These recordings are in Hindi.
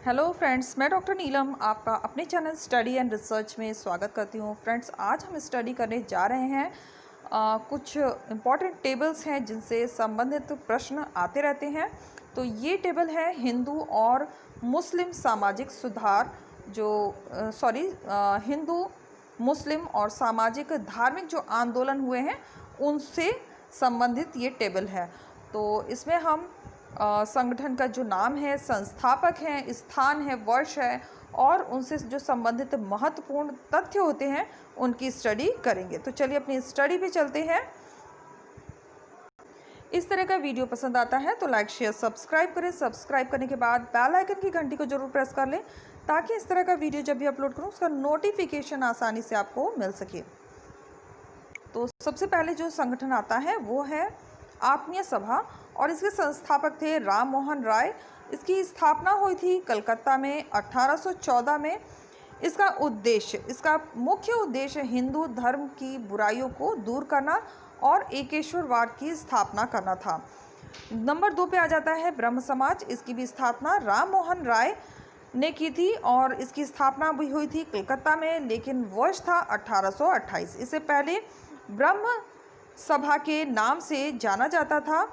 हेलो फ्रेंड्स, मैं डॉक्टर नीलम आपका अपने चैनल स्टडी एंड रिसर्च में स्वागत करती हूँ। फ्रेंड्स, आज हम स्टडी करने जा रहे हैं कुछ इम्पॉर्टेंट टेबल्स हैं जिनसे संबंधित प्रश्न आते रहते हैं। तो ये टेबल है हिंदू और मुस्लिम सामाजिक सुधार हिंदू मुस्लिम और सामाजिक धार्मिक जो आंदोलन हुए हैं उनसे संबंधित ये टेबल है। तो इसमें हम संगठन का जो नाम है, संस्थापक हैं, स्थान है, वर्ष है और उनसे जो संबंधित महत्वपूर्ण तथ्य होते हैं उनकी स्टडी करेंगे। तो चलिए अपनी स्टडी पे चलते हैं। इस तरह का वीडियो पसंद आता है तो लाइक शेयर सब्सक्राइब करें। सब्सक्राइब करने के बाद बेल आइकन की घंटी को जरूर प्रेस कर लें ताकि इस तरह का वीडियो जब भी अपलोड करूं उसका नोटिफिकेशन आसानी से आपको मिल सके। तो सबसे पहले जो संगठन आता है वो है आत्मीय सभा और इसके संस्थापक थे राम मोहन राय। इसकी स्थापना हुई थी कलकत्ता में 1814 में। इसका मुख्य उद्देश्य हिंदू धर्म की बुराइयों को दूर करना और एकेश्वरवाद की स्थापना करना था। नंबर 2 पे आ जाता है ब्रह्म समाज। इसकी भी स्थापना राम मोहन राय ने की थी और इसकी स्थापना भी हुई थी कलकत्ता में, लेकिन वर्ष था 1828। इससे पहले ब्रह्म सभा के नाम से जाना जाता था।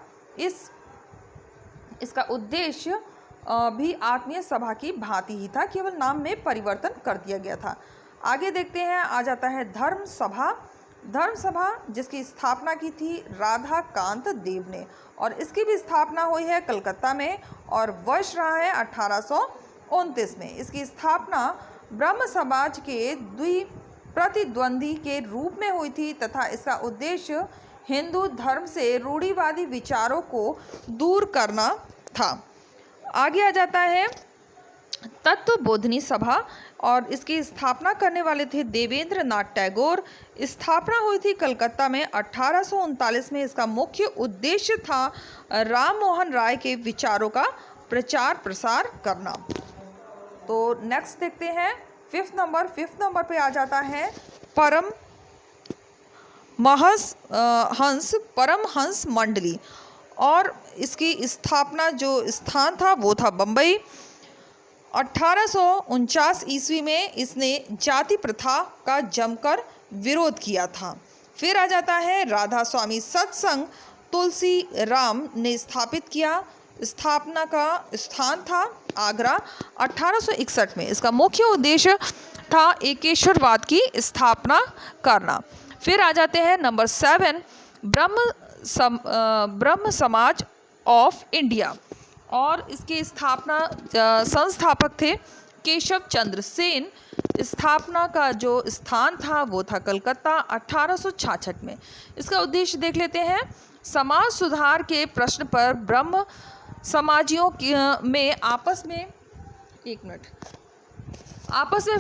इसका उद्देश्य भी आत्मीय सभा की भांति ही था, केवल नाम में परिवर्तन कर दिया गया था। आगे देखते हैं, आ जाता है धर्म सभा। धर्म सभा जिसकी स्थापना की थी राधा कांत देव ने और इसकी भी स्थापना हुई है कलकत्ता में और वर्ष रहा है 1829 में। इसकी स्थापना ब्रह्म समाज के प्रतिद्वंदी के रूप में हुई थी तथा इसका उद्देश्य हिंदू धर्म से रूढ़िवादी विचारों को दूर करना था। आगे आ जाता है तत्वबोधिनी सभा और इसकी स्थापना करने वाले थे देवेंद्र नाथ टैगोर। स्थापना हुई थी कलकत्ता में 1839 में। इसका मुख्य उद्देश्य था राम मोहन राय के विचारों का प्रचार प्रसार करना। तो नेक्स्ट देखते हैं फिफ्थ नंबर पे आ जाता है परमहंस मंडली और इसकी स्थापना जो स्थान था वो था बम्बई। 1849 ईस्वी में इसने जाति प्रथा का जमकर विरोध किया था। फिर आ जाता है राधा स्वामी सत्संग तुलसी राम ने स्थापित किया। स्थापना का स्थान था आगरा 1861 में। इसका मुख्य उद्देश्य था एकेश्वरवाद की स्थापना करना। फिर आ जाते हैं नंबर 7 ब्रह्म समाज ऑफ इंडिया और इसके संस्थापक थे केशव चंद्र सेन। स्थापना का जो स्थान था वो था कलकत्ता 1866 में। इसका उद्देश्य देख लेते हैं। समाज सुधार के प्रश्न पर ब्रह्म समाजियों में आपस में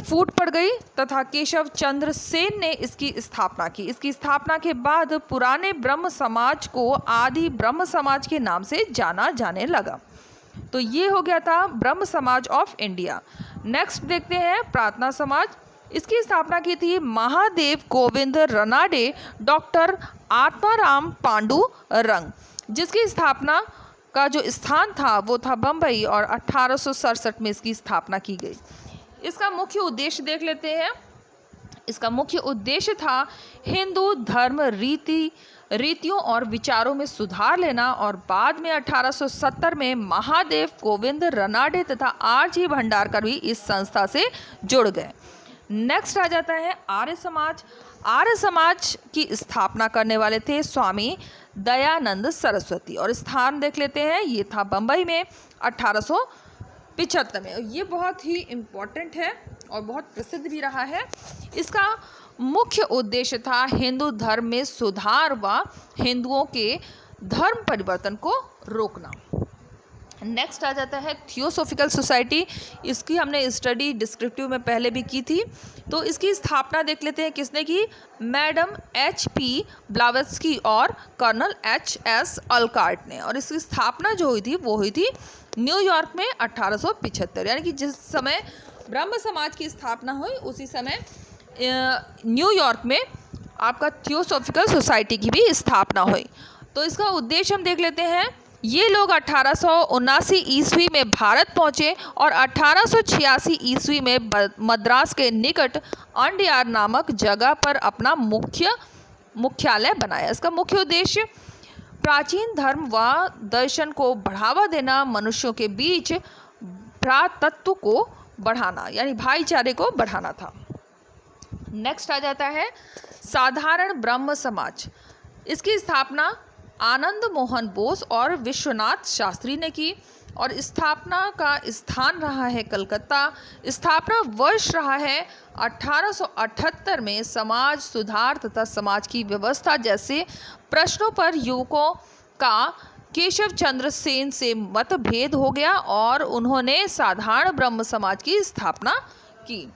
फूट पड़ गई तथा केशव चंद्र सेन ने इसकी स्थापना की। इसकी स्थापना के बाद पुराने ब्रह्म समाज को आदि ब्रह्म समाज के नाम से जाना जाने लगा। तो ये हो गया था ब्रह्म समाज ऑफ इंडिया। नेक्स्ट देखते हैं प्रार्थना समाज। इसकी स्थापना की थी महादेव गोविंद रनाडे डॉक्टर आत्माराम पांडु रंग, जिसकी स्थापना का जो स्थान था वो था बम्बई और 1867 में इसकी स्थापना की गई। इसका मुख्य उद्देश्य देख लेते हैं। इसका मुख्य उद्देश्य था हिंदू धर्म रीतियों और विचारों में सुधार लेना और बाद में 1870 में महादेव गोविंद रनाडे तथा आर.जी. भंडारकर भी इस संस्था से जुड़ गए। नेक्स्ट आ जाता है आर्य समाज। आर्य समाज की स्थापना करने वाले थे स्वामी दयानंद सरस्वती और स्थान देख लेते हैं, ये था बम्बई में 1875 में। ये बहुत ही इम्पोर्टेंट है और बहुत प्रसिद्ध भी रहा है। इसका मुख्य उद्देश्य था हिंदू धर्म में सुधार व हिंदुओं के धर्म परिवर्तन को रोकना। नेक्स्ट आ जाता है थियोसॉफिकल सोसाइटी। इसकी हमने स्टडी डिस्क्रिप्टिव में पहले भी की थी। तो इसकी स्थापना देख लेते हैं किसने की। Madam H.P. ब्लावत्स्की और कर्नल H.S. अलकार्ट ने। और इसकी स्थापना जो हुई थी वो हुई थी न्यूयॉर्क में 1875, यानी कि जिस समय ब्रह्म समाज की स्थापना हुई उसी समय न्यूयॉर्क में आपका थियोसॉफिकल सोसाइटी की भी स्थापना हुई। तो इसका उद्देश्य हम देख लेते हैं। ये लोग 1879 ईस्वी में भारत पहुंचे और 1886 ईस्वी में मद्रास के निकट अंडयार नामक जगह पर अपना मुख्यालय बनाया। इसका मुख्य उद्देश्य प्राचीन धर्म व दर्शन को बढ़ावा देना, मनुष्यों के बीच भ्रातृत्व को बढ़ाना यानी भाईचारे को बढ़ाना था। नेक्स्ट आ जाता है साधारण ब्रह्म समाज। इसकी स्थापना आनंद मोहन बोस और विश्वनाथ शास्त्री ने की और स्थापना का स्थान रहा है कलकत्ता। स्थापना वर्ष रहा है 1878 में। समाज सुधार तथा समाज की व्यवस्था जैसे प्रश्नों पर युवकों का केशव चंद्र सेन से मतभेद हो गया और उन्होंने साधारण ब्रह्म समाज की स्थापना की।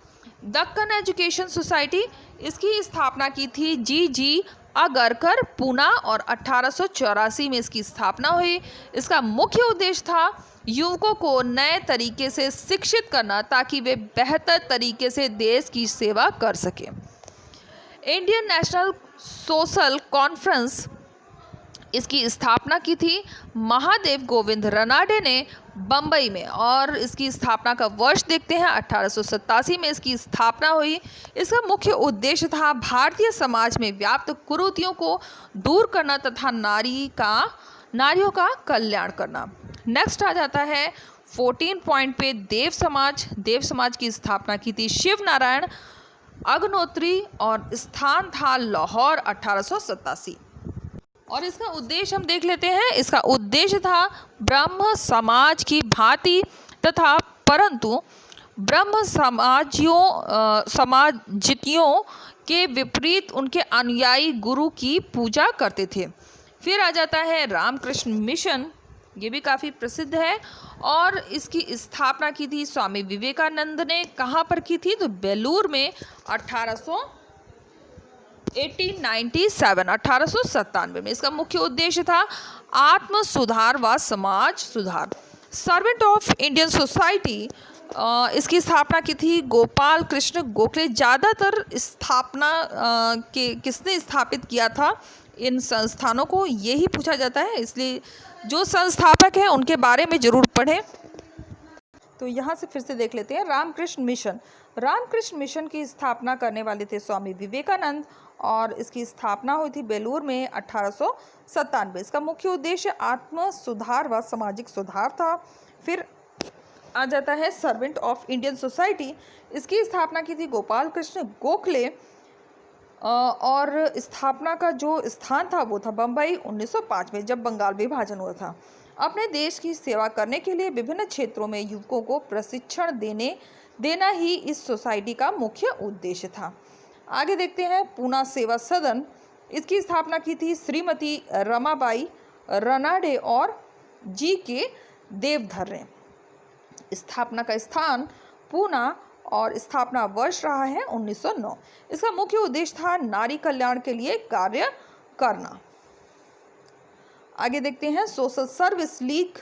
दक्कन एजुकेशन सोसाइटी, इसकी स्थापना की थी जी अगरकर पूना और 1884 में इसकी स्थापना हुई। इसका मुख्य उद्देश्य था युवकों को नए तरीके से शिक्षित करना ताकि वे बेहतर तरीके से देश की सेवा कर सकें। इंडियन नेशनल सोशल कॉन्फ्रेंस, इसकी स्थापना की थी महादेव गोविंद रनाडे ने बम्बई में और इसकी स्थापना का वर्ष देखते हैं 1887 में इसकी स्थापना हुई। इसका मुख्य उद्देश्य था भारतीय समाज में व्याप्त कुरीतियों को दूर करना तथा नारियों का कल्याण करना। नेक्स्ट आ जाता है 14 पॉइंट पे देव समाज की स्थापना की थी शिव नारायण अग्नोत्री और स्थान था लाहौर 1887। और इसका उद्देश्य हम देख लेते हैं। इसका उद्देश्य था ब्रह्म समाज की भांति तथा परंतु ब्रह्म समाजियों के विपरीत उनके अनुयायी गुरु की पूजा करते थे। फिर आ जाता है रामकृष्ण मिशन, ये भी काफ़ी प्रसिद्ध है और इसकी स्थापना की थी स्वामी विवेकानंद ने। कहाँ पर की थी? तो बेलूर में 1897 में। इसका मुख्य उद्देश्य था आत्म सुधार व समाज सुधार। सर्वेंट ऑफ इंडियन सोसाइटी, इसकी स्थापना की थी गोपाल कृष्ण गोखले। ज़्यादातर स्थापना किसने स्थापित किया था इन संस्थानों को, यही पूछा जाता है, इसलिए जो संस्थापक हैं उनके बारे में ज़रूर पढ़ें। तो यहाँ से फिर से देख लेते हैं रामकृष्ण मिशन। रामकृष्ण मिशन की स्थापना करने वाले थे स्वामी विवेकानंद और इसकी स्थापना हुई थी बेलूर में 1897। इसका मुख्य उद्देश्य आत्म सुधार व सामाजिक सुधार था। फिर आ जाता है सर्वेंट ऑफ इंडियन सोसाइटी, इसकी स्थापना की थी गोपाल कृष्ण गोखले और स्थापना का जो स्थान था वो था बम्बई 1905 में, जब बंगाल विभाजन हुआ था। अपने देश की सेवा करने के लिए विभिन्न क्षेत्रों में युवकों को प्रशिक्षण देना ही इस सोसाइटी का मुख्य उद्देश्य था। आगे देखते हैं पूना सेवा सदन, इसकी स्थापना की थी श्रीमती रमाबाई रनाडे और जी के देवधर ने। स्थापना का स्थान पूना और स्थापना वर्ष रहा है 1909। इसका मुख्य उद्देश्य था नारी कल्याण के लिए कार्य करना। आगे देखते हैं सोशल सर्विस लीग,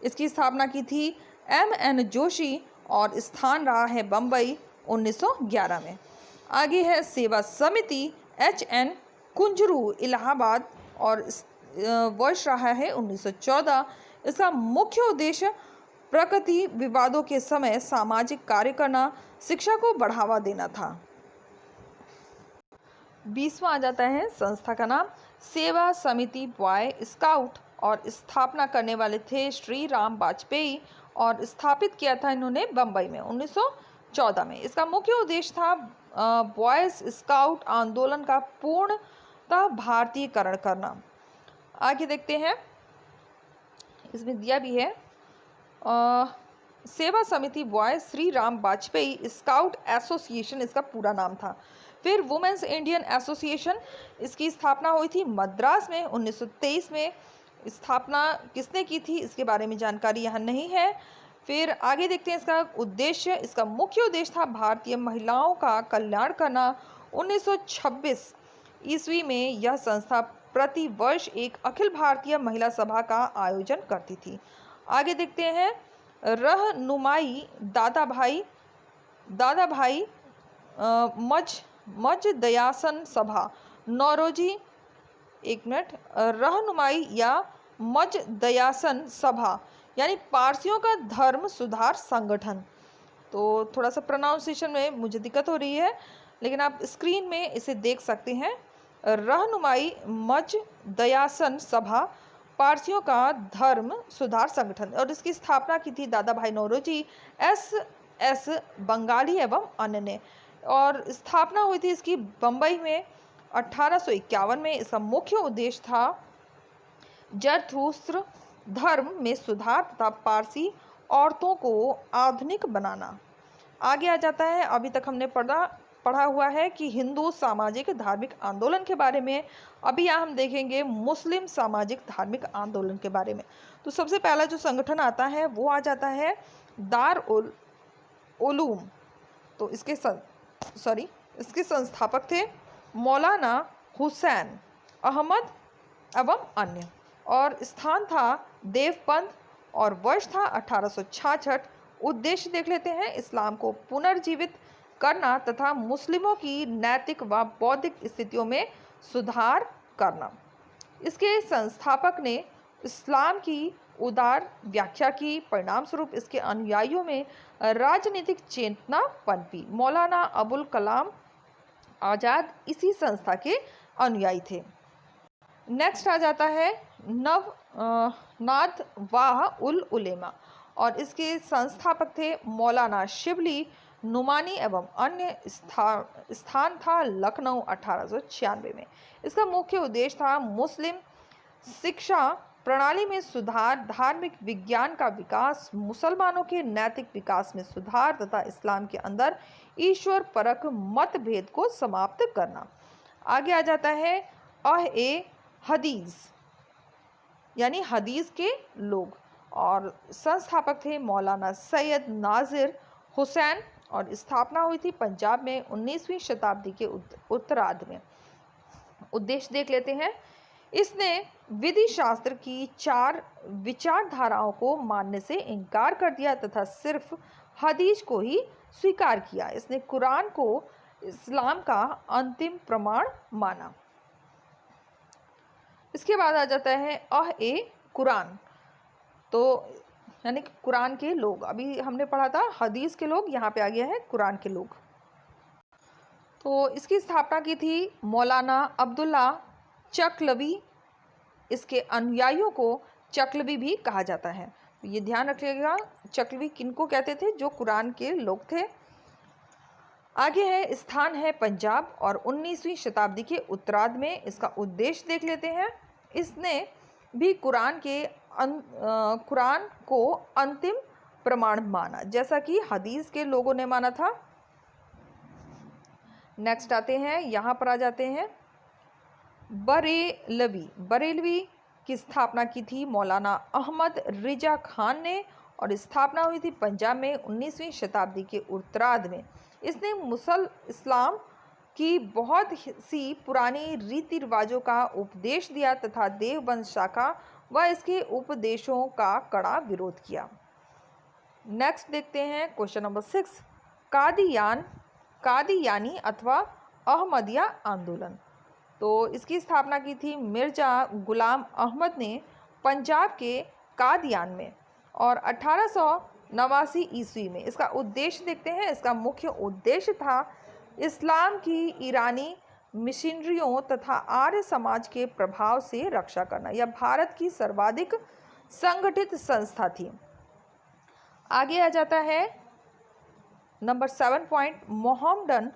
इसकी स्थापना की थी M.N. जोशी और स्थान रहा है बम्बई 1911 में। आगे है सेवा समिति H.N. कुंजरू इलाहाबाद और वर्ष रहा है 1914। इसका मुख्य उद्देश्य प्रकृति विवादों के समय सामाजिक कार्य करना, शिक्षा को बढ़ावा देना था। 20वां आ जाता है संस्था का नाम सेवा समिति बॉय स्काउट और स्थापना करने वाले थे श्री राम वाजपेयी और स्थापित किया था इन्होंने बम्बई में 1914 में। इसका मुख्य उद्देश्य था बॉयज स्काउट आंदोलन का पूर्णतः भारतीयकरण करना। आगे देखते हैं, इसमें दिया भी है सेवा समिति boy Shri Ram Vajpayee scout association, इसका पूरा नाम था। फिर वुमेन्स इंडियन एसोसिएशन, इसकी स्थापना हुई थी मद्रास में 1923 में। स्थापना किसने की थी इसके बारे में जानकारी यहाँ नहीं है। फिर आगे देखते हैं इसका उद्देश्य। इसका मुख्य उद्देश्य था भारतीय महिलाओं का कल्याण करना। 1926 ईस्वी में यह संस्था प्रति वर्ष एक अखिल भारतीय महिला सभा का आयोजन करती थी। आगे देखते हैं रहनुमाई दादा भाई मज दयासन सभा नौरोजी, रहनुमाई या मजदयासन सभा यानी पारसियों का धर्म सुधार संगठन। तो थोड़ा सा प्रोनाउंसिएशन में मुझे दिक्कत हो रही है, लेकिन आप स्क्रीन में इसे देख सकते हैं। रहनुमाई मजदयासन सभा पारसियों का धर्म सुधार संगठन, और इसकी स्थापना की थी दादा भाई नौरोजी एस बंगाली एवं अन्य ने, और स्थापना हुई थी इसकी बम्बई में 1851 में। इसका मुख्य उद्देश्य था जरथुस्त्र धर्म में सुधार तथा पारसी औरतों को आधुनिक बनाना। आगे आ जाता है, अभी तक हमने पढ़ा हुआ है कि हिंदू सामाजिक धार्मिक आंदोलन के बारे में। अभी यहाँ हम देखेंगे मुस्लिम सामाजिक धार्मिक आंदोलन के बारे में। तो सबसे पहला जो संगठन आता है वो आ जाता है दार उल उलूम। तो इसके संस्थापक थे मौलाना हुसैन अहमद एवं अन्य, और स्थान था देवबंद, और वर्ष था 1866। उद्देश्य देख लेते हैं, इस्लाम को पुनर्जीवित करना तथा मुस्लिमों की नैतिक व बौद्धिक स्थितियों में सुधार करना। इसके संस्थापक ने इस्लाम की उदार व्याख्या की, परिणाम स्वरूप इसके अनुयायियों में राजनीतिक चेतना पनपी। मौलाना अबुल कलाम आज़ाद इसी संस्था के अनुयायी थे। नेक्स्ट आ जाता है नाद वाह उल उलेमा, और इसके संस्थापक थे मौलाना शिबली नुमानी एवं अन्य। स्थान था लखनऊ 1896 में। इसका मुख्य उद्देश्य था मुस्लिम शिक्षा प्रणाली में सुधार, धार्मिक विज्ञान का विकास, मुसलमानों के नैतिक विकास में सुधार तथा इस्लाम के अंदर ईश्वर परक मतभेद को समाप्त करना। आगे आ जाता है ए हदीस यानी हदीस के लोग, और संस्थापक थे मौलाना सैयद नाजिर हुसैन, और स्थापना हुई थी पंजाब में 19वीं शताब्दी के उत्तरार्ध में। उद्देश्य देख लेते हैं, इसने विधि शास्त्र की 4 विचारधाराओं को मानने से इनकार कर दिया तथा सिर्फ हदीस को ही स्वीकार किया। इसने कुरान को इस्लाम का अंतिम प्रमाण माना। इसके बाद आ जाता है कुरान, तो यानी कि कुरान के लोग। अभी हमने पढ़ा था हदीस के लोग, यहाँ पे आ गया है कुरान के लोग। तो इसकी स्थापना की थी मौलाना अब्दुल्ला चकलवी। इसके अनुयायियों को चकलवी भी कहा जाता है। तो ये ध्यान रखिएगा, चकलवी किनको कहते थे? जो कुरान के लोग थे। आगे है, स्थान है पंजाब और 19वीं शताब्दी के उत्तरार्ध में। इसका उद्देश्य देख लेते हैं। इसने भी कुरान को अंतिम प्रमाण माना, जैसा कि हदीस के लोगों ने माना था। नेक्स्ट आते हैं, यहाँ पर आ जाते हैं बरेलवी की स्थापना की थी मौलाना अहमद रिजा खान ने, और स्थापना हुई थी पंजाब में 19वीं शताब्दी के उत्तरार्ध में। इसने इस्लाम की बहुत सी पुरानी रीति रिवाजों का उपदेश दिया तथा देवबंद शाखा व इसके उपदेशों का कड़ा विरोध किया। नेक्स्ट देखते हैं क्वेश्चन नंबर 6, कादियानी अथवा अहमदिया आंदोलन। तो इसकी स्थापना की थी मिर्जा गुलाम अहमद ने पंजाब के कादियान में, और 1889 ईस्वी में। इसका उद्देश्य देखते हैं। इसका मुख्य उद्देश्य था इस्लाम की ईरानी मिशनरियों तथा आर्य समाज के प्रभाव से रक्षा करना। यह भारत की सर्वाधिक संगठित संस्था थी। आगे आ जाता है number 7 point, Mohammedan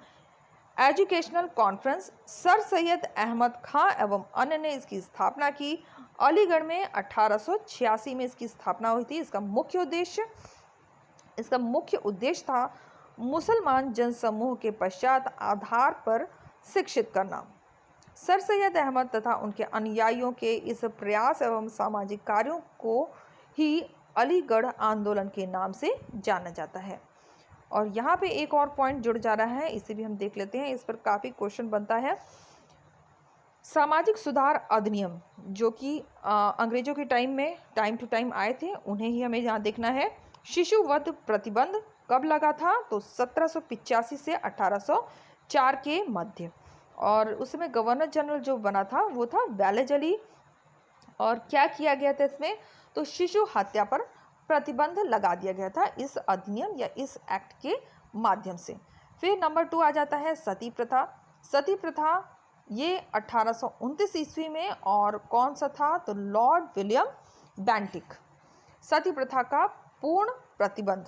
educational conference. Sir Syed Ahmad Khan एवं अन्य ने इसकी स्थापना की। अलीगढ़ में 1886 में इसकी स्थापना हुई थी। इसका मुख्य उद्देश्य था मुसलमान जनसमूह के पश्चात आधार पर शिक्षित करना। सर सैयद अहमद तथा उनके अनुयायियों के इस प्रयास एवं सामाजिक कार्यों को ही अलीगढ़ आंदोलन के नाम से जाना जाता है। और यहाँ पे एक और पॉइंट जुड़ जा रहा है, इसे भी हम देख लेते हैं। इस पर काफ़ी क्वेश्चन बनता है। सामाजिक सुधार अधिनियम, जो कि अंग्रेजों के टाइम टू टाइम आए थे, उन्हें ही हमें यहाँ देखना है। शिशु वध प्रतिबंध कब लगा था? तो 1785 से 1804 के मध्य। और उसमें गवर्नर जनरल जो बना था वो था वेलेज अली और क्या किया गया था इसमें, तो शिशु हत्या पर प्रतिबंध लगा दिया गया था इस अधिनियम या इस एक्ट के माध्यम से। फिर नंबर 2 आ जाता है सती प्रथा। सती प्रथा ये 1829 ईस्वी में, और कौन सा था, तो लॉर्ड विलियम बेंटिक, सती प्रथा का पूर्ण प्रतिबंध।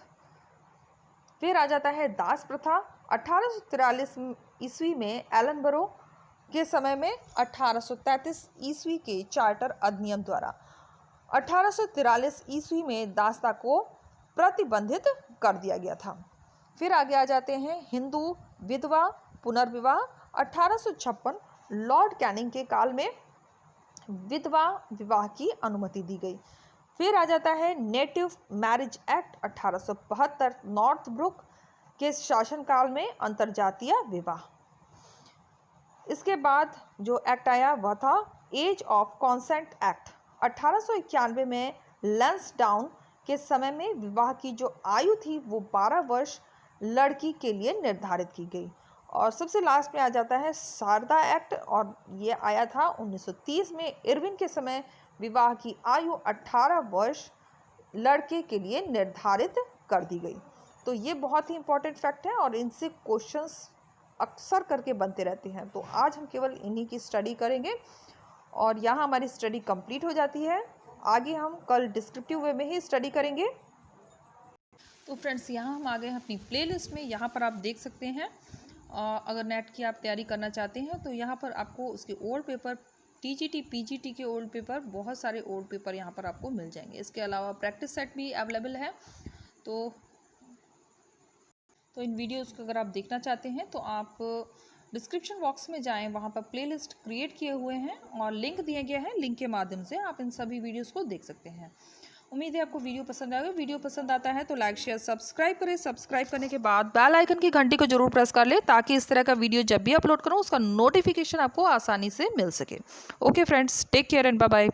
फिर आ जाता है दास प्रथा। 1843 ईस्वी में एलनबरो के समय में 1833 ईस्वी के चार्टर अधिनियम द्वारा 1843 ईस्वी में दासता को प्रतिबंधित कर दिया गया था। फिर आगे आ जाते हैं हिंदू विधवा पुनर्विवाह। 1856 लॉर्ड कैनिंग के काल में विधवा विवाह की अनुमति दी गई। फिर आ जाता है नेटिव मैरिज एक्ट 1872 नॉर्थब्रुक के शासनकाल में अंतरजातीय विवाह। इसके बाद जो एक्ट आया वह था एज ऑफ कॉन्सेंट एक्ट। 1891 में लैंसडाउन के समय में विवाह की जो आयु थी वो 12 वर्ष लड़की के लिए निर्धारित की गई। और सबसे लास्ट में आ जाता है शारदा एक्ट, और ये आया था 1930 में। इरविन के समय विवाह की आयु 18 वर्ष लड़के के लिए निर्धारित कर दी गई। तो ये बहुत ही इंपॉर्टेंट फैक्ट है और इनसे क्वेश्चंस अक्सर करके बनते रहते हैं। तो आज हम केवल इन्हीं की स्टडी करेंगे और यहाँ हमारी स्टडी कंप्लीट हो जाती है। आगे हम कल डिस्क्रिप्टिव वे में ही स्टडी करेंगे। तो फ्रेंड्स, यहाँ हम आ गए हैं अपनी प्लेलिस्ट में। यहाँ पर आप देख सकते हैं, अगर नेट की आप तैयारी करना चाहते हैं तो यहाँ पर आपको उसके ओल्ड पेपर, टीजीटी पीजीटी के ओल्ड पेपर, बहुत सारे ओल्ड पेपर यहाँ पर आपको मिल जाएंगे। इसके अलावा प्रैक्टिस सेट भी अवेलेबल है। तो इन वीडियोज़ को अगर आप देखना चाहते हैं तो आप डिस्क्रिप्शन बॉक्स में जाएं, वहाँ पर प्लेलिस्ट क्रिएट किए हुए हैं और लिंक दिया गया है। लिंक के माध्यम से आप इन सभी वीडियोज़ को देख सकते हैं। उम्मीद है आपको वीडियो पसंद आएगा। वीडियो पसंद आता है तो लाइक शेयर सब्सक्राइब करें। सब्सक्राइब करने के बाद बेल आइकन की घंटी को जरूर प्रेस कर लें, ताकि इस तरह का वीडियो जब भी अपलोड करूं उसका नोटिफिकेशन आपको आसानी से मिल सके। Okay friends, take care and bye bye.